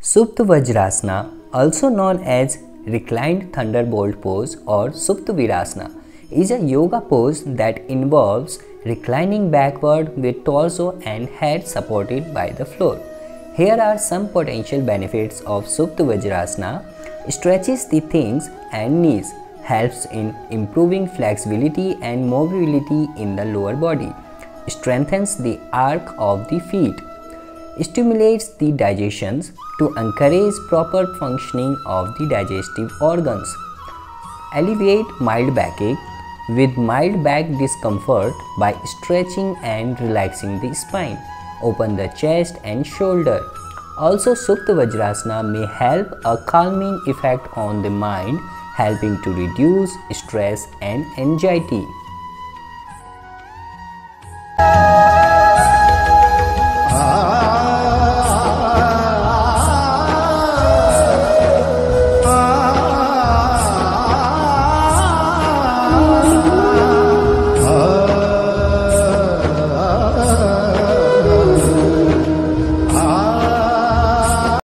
Supta Vajrasana, also known as reclined thunderbolt pose or Supta Virasana, is a yoga pose that involves reclining backward with torso and head supported by the floor. Here are some potential benefits of Supta Vajrasana. Stretches the thighs and knees, helps in improving flexibility and mobility in the lower body, strengthens the arc of the feet, stimulates the digestion to encourage proper functioning of the digestive organs, alleviate mild backache with mild back discomfort by stretching and relaxing the spine, open the chest and shoulder. Also, Supta Vajrasana may help a calming effect on the mind, helping to reduce stress and anxiety.